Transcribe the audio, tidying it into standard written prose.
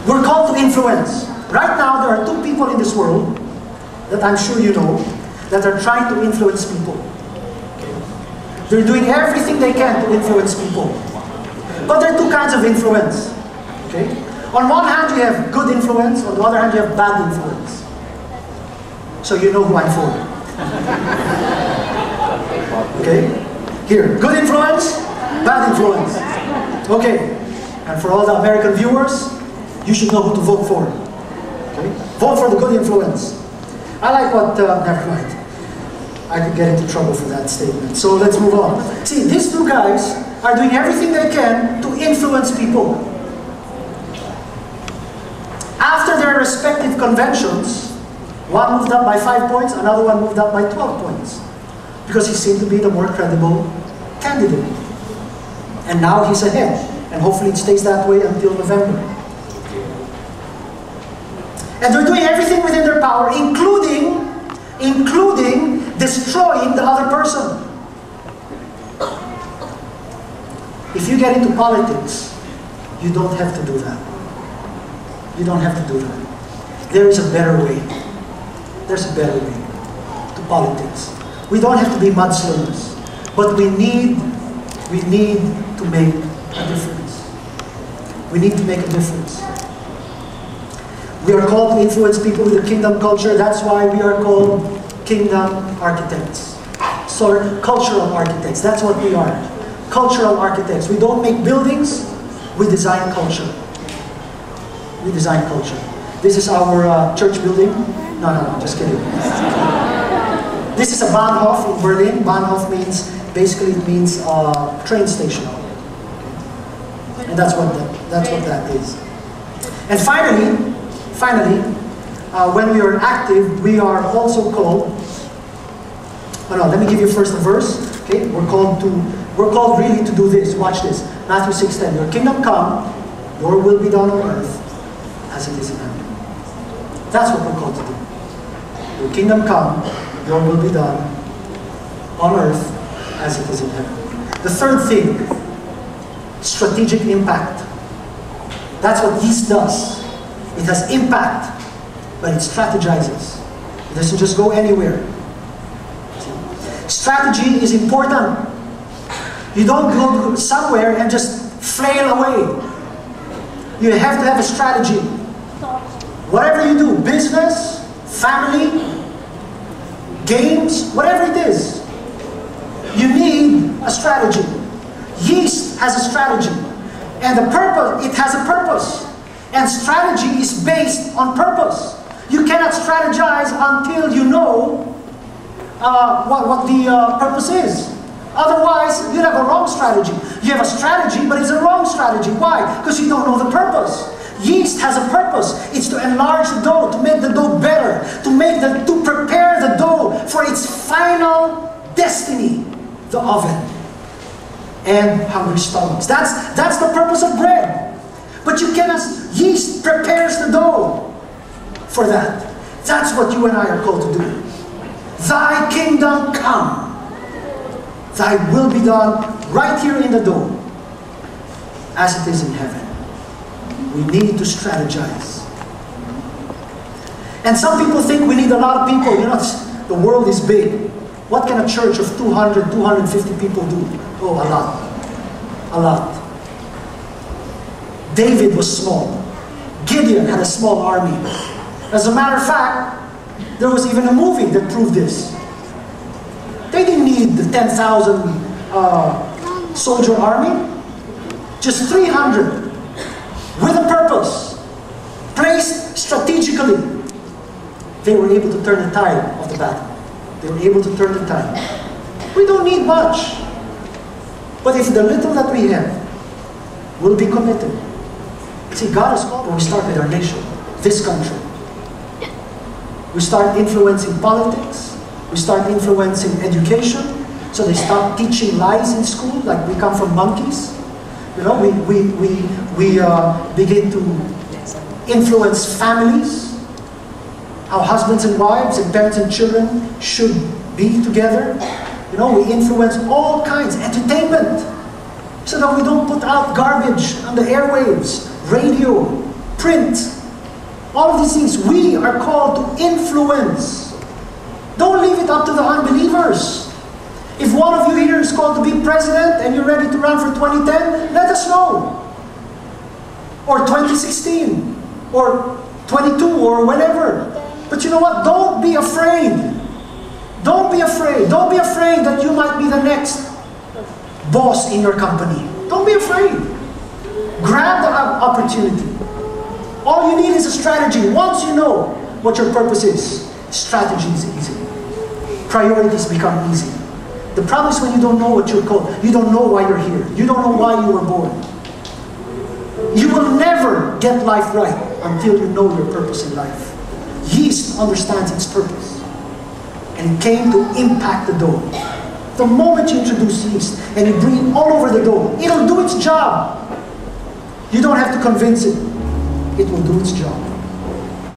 We're called to influence. Right now, there are two people in this world that I'm sure you know that are trying to influence people. They're doing everything they can to influence people. But there are two kinds of influence. Okay? On one hand, you have good influence. On the other hand, you have bad influence. So you know who I'm for. Okay? Here, good influence, bad influence. Okay. And for all the American viewers, you should know who to vote for. Okay? Vote for the good influence. I like what, never mind. I could get into trouble for that statement. So let's move on. See, these two guys are doing everything they can to influence people. After their respective conventions, one moved up by 5 points, another one moved up by 12 points. Because he seemed to be the more credible candidate. And now he's ahead. And hopefully it stays that way until November. And they're doing everything within their power, including destroying the other person. If you get into politics, you don't have to do that. You don't have to do that. There is a better way. There's a better way to politics. We don't have to be mudslingers, but we need to make a difference. We need to make a difference. We are called to influence people with the kingdom culture. That's why we are called kingdom architects. So, cultural architects. That's what we are. Cultural architects. We don't make buildings, we design culture. We design culture. This is our church building. No, just kidding. This is a Bahnhof in Berlin. Bahnhof means, basically it means train station. And that's what that is. And finally, when we are active, we are also called, let me give you first the verse. Okay, we're called really to do this. Watch this. Matthew 6:10. Your kingdom come, your will be done on earth as it is in heaven. That's what we're called to do. Your kingdom come, your will be done on earth as it is in heaven. The third thing, strategic impact. That's what yeast does. It has impact, but it strategizes. It doesn't just go anywhere. Strategy is important. You don't go somewhere and just flail away. You have to have a strategy. Whatever you do, business, family, games, whatever it is, you need a strategy. Yeast has a strategy. And it has a purpose. And strategy is based on purpose. You cannot strategize until you know what the purpose is. Otherwise, you have a wrong strategy. You have a strategy, but it's a wrong strategy. Why? Because you don't know the purpose. Yeast has a purpose. It's to enlarge the dough, to make the dough better, to prepare the dough for its final destiny, the oven and hungry stomachs. That's the purpose of bread. But you cannot. Yeast prepares the dough for that. That's what you and I are called to do. Thy kingdom come. Thy will be done right here in the dough, as it is in heaven. We need to strategize. And some people think we need a lot of people. The world is big. What can a church of 200, 250 people do? Oh, a lot. A lot. David was small. Gideon had a small army. As a matter of fact, there was even a movie that proved this. They didn't need the 10,000 soldier army. Just 300 with a purpose, placed strategically. They were able to turn the tide of the battle. They were able to turn the tide. We don't need much. But if the little that we have will be committed. See, God has called when we start with our nation, this country. We start influencing politics. We start influencing education. So they start teaching lies in school, like we come from monkeys. We begin to influence families. How husbands and wives and parents and children should be together. We influence all kinds. Entertainment. So that we don't put out garbage on the airwaves, radio, print, all of these things. We are called to influence. Don't leave it up to the unbelievers. If one of you here is called to be president and you're ready to run for 2010, let us know. Or 2016, or 22, or whenever. But you know what? Don't be afraid. Don't be afraid. Don't be afraid that you might be the next boss in your company. Don't be afraid. Grab the opportunity. All you need is a strategy. Once you know what your purpose is, strategy is easy. Priorities become easy. The problem is when you don't know what you're called. You don't know why you're here. You don't know why you were born. You will never get life right until you know your purpose in life. Yeast understands its purpose. And it came to impact the dough. The moment you introduce yeast and you bring it all over the dough, it'll do its job. You don't have to convince it. It will do its job.